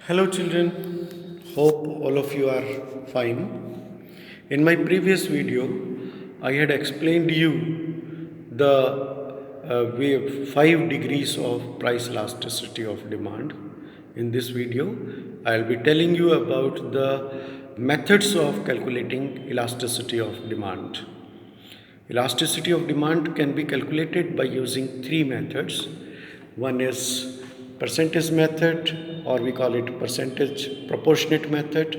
Hello, children. Hope all of you are fine. In my previous video, I had explained you the five degrees of price elasticity of demand. In this video, I'll be telling you about the methods of calculating elasticity of demand. Elasticity of demand can be calculated by using three methods. One is percentage method, or we call it percentage proportionate method.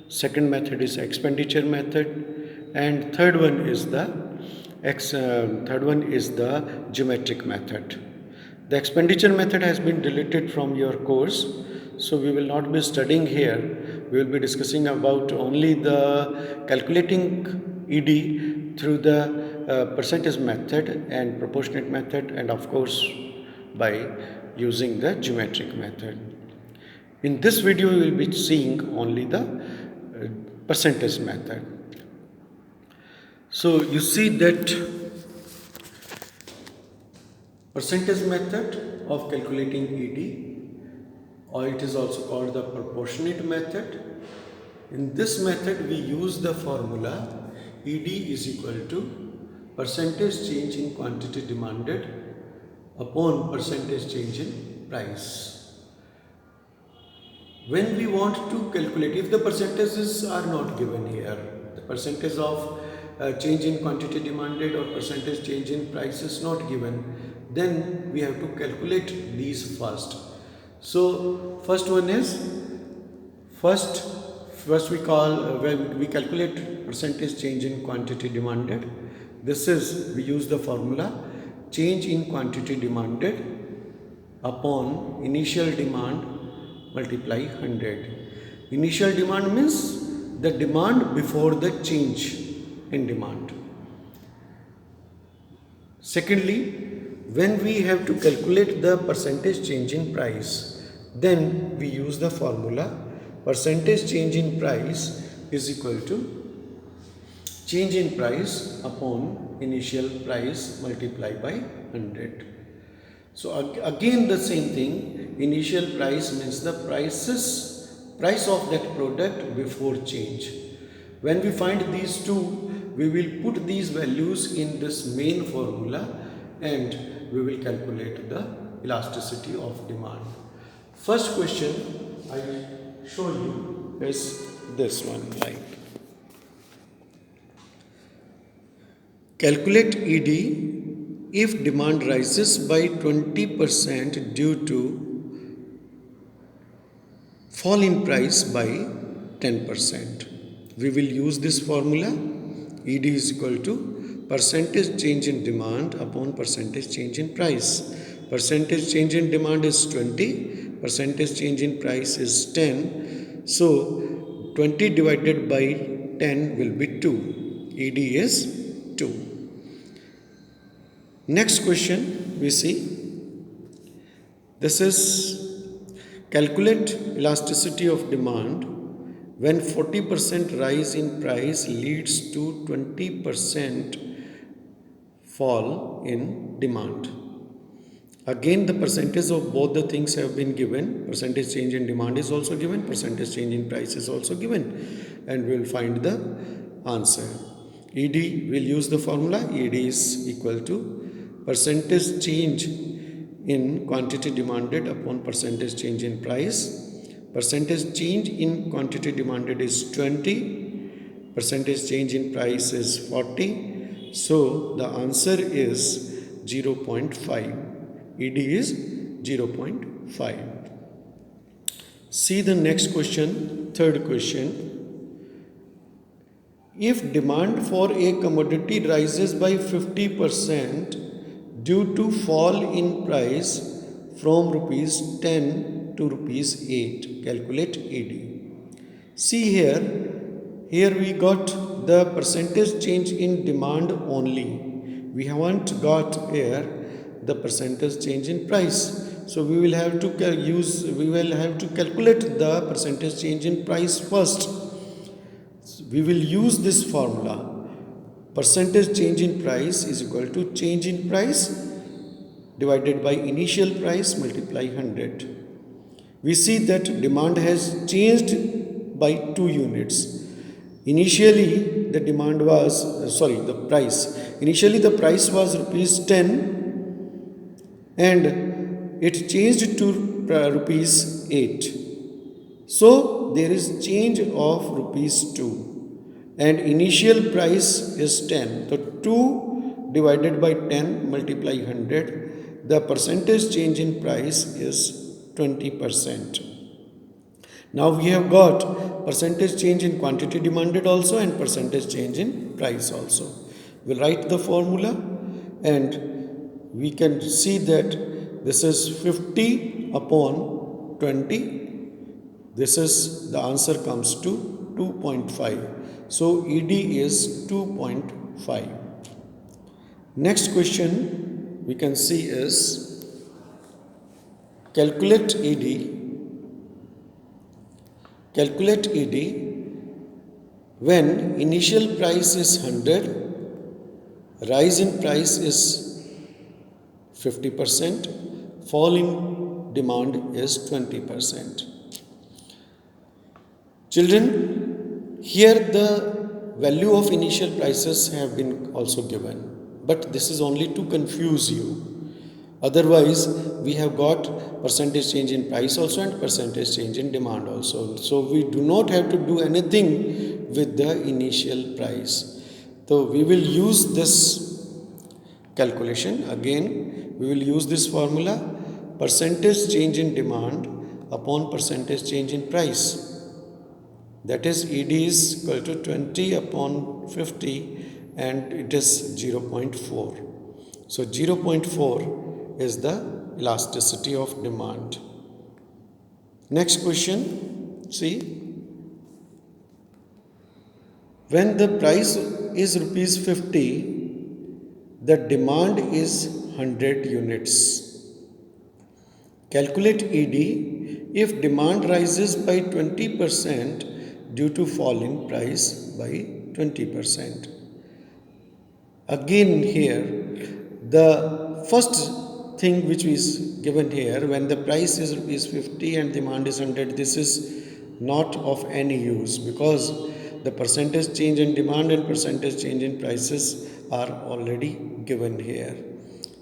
Second method is expenditure method, and third one is the geometric method. The expenditure method has been deleted from your course, so we will not be studying here. We will be discussing about only the calculating ED through the percentage method and proportionate method, and of course by using the geometric method. In this video, we will be seeing only the percentage method. So you see that percentage method of calculating ED, or it is also called the proportionate method. In this method, we use the formula ED is equal to percentage change in quantity demanded upon percentage change in price. When we want to calculate, if the percentages are not given here, the percentage of change in quantity demanded or percentage change in price is not given, then we have to calculate these first. So first one is first we call when we calculate percentage change in quantity demanded. This is, we use the formula change in quantity demanded upon initial demand multiply 100. Initial demand means the demand before the change in demand. Secondly, when we have to calculate the percentage change in price, then we use the formula percentage change in price is equal to change in price upon initial price multiplied by 100. So again the same thing, initial price means the price of that product before change. When we find these two, we will put these values in this main formula and we will calculate the elasticity of demand. First question I show you is this one, like calculate ED if demand rises by 20% due to fall in price by 10%. We will use this formula. ED is equal to percentage change in demand upon percentage change in price. Percentage change in demand is 20, percentage change in price is 10. So 20 divided by 10 will be 2. ED is 2. Next question we see, this is calculate elasticity of demand when 40% rise in price leads to 20% fall in demand. Again the percentage of both the things have been given. Percentage change in demand is also given, percentage change in price is also given, and we will find the answer. ED, will use the formula ED is equal to percentage change in quantity demanded upon percentage change in price. Percentage change in quantity demanded is 20, percentage change in price is 40. So the answer is 0.5. ED is 0.5. See the next question, third question. If demand for a commodity rises by 50% due to fall in price from rupees 10 to rupees 8, calculate ED. See here we got the percentage change in demand only. We haven't got here the percentage change in price. So we will have to calculate the percentage change in price first. We will use this formula. Percentage change in price is equal to change in price divided by initial price multiply 100. we see that demand has changed by 2 units. Initially, the demand was, the price. Initially, the price was rupees 10 and it changed to rupees 8. So, there is change of rupees 2 and initial price is 10. So, 2 divided by 10 multiply 100. The percentage change in price is 20%. Now we have got percentage change in quantity demanded also and percentage change in price also. We'll write the formula and we can see that this is 50 upon 20. This is the answer comes to 2.5. So ED is 2.5. Next question we can see is calculate ED. Calculate ED when initial price is 100, rise in price is 50%, fall in demand is 20%. Children, here the value of initial prices have been also given, but this is only to confuse you. Otherwise, we have got percentage change in price also and percentage change in demand also. So, we do not have to do anything with the initial price. So, we will use this calculation. Again, we will use this formula, percentage change in demand upon percentage change in price. That is, ED is equal to 20 upon 50 and it is 0.4. So, 0.4 is the elasticity of demand. Next question, see, when the price is rupees 50, the demand is 100 units. Calculate ED if demand rises by 20% due to fall in price by 20%. Again here, the first thing which is given here, when the price is rupees 50 and demand is 100, this is not of any use because the percentage change in demand and percentage change in prices are already given here.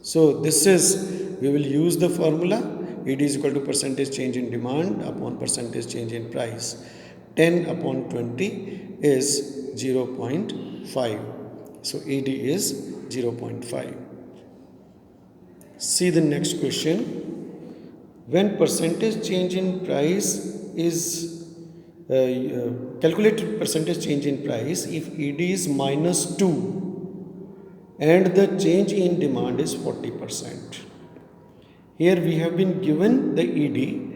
So this is, we will use the formula ED is equal to percentage change in demand upon percentage change in price. 10 upon 20 is 0.5. So ED is 0.5. See the next question. When percentage change in price is calculate percentage change in price if ED is minus 2 and the change in demand is 40%. Here we have been given the ED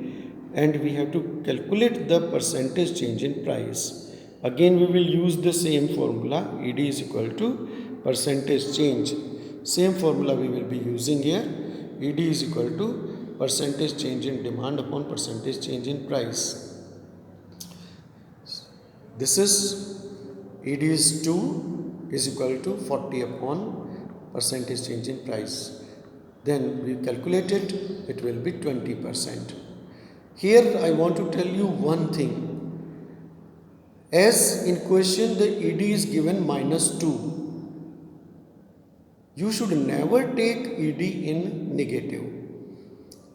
and we have to calculate the percentage change in price. Again we will use the same formula, ED is equal to percentage change. Same formula we will be using here. ED is equal to percentage change in demand upon percentage change in price. This is ED is 2 is equal to 40 upon percentage change in price. Then we calculate it, it will be 20%. Here I want to tell you one thing. As in question the ED is given minus 2. You should never take ED in negative.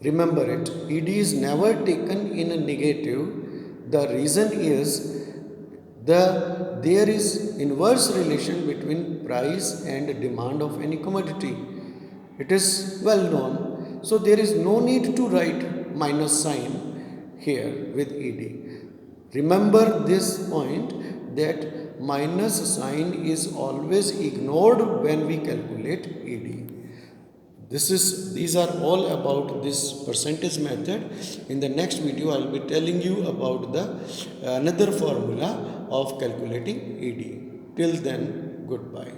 Remember it, ED is never taken in a negative. The reason is there is inverse relation between price and demand of any commodity. It is well known. So there is no need to write minus sign here with ED. Remember this point that minus sign is always ignored when we calculate ED. These are all about this percentage method. In the next video I will be telling you about the another formula of calculating ED. Till then, goodbye.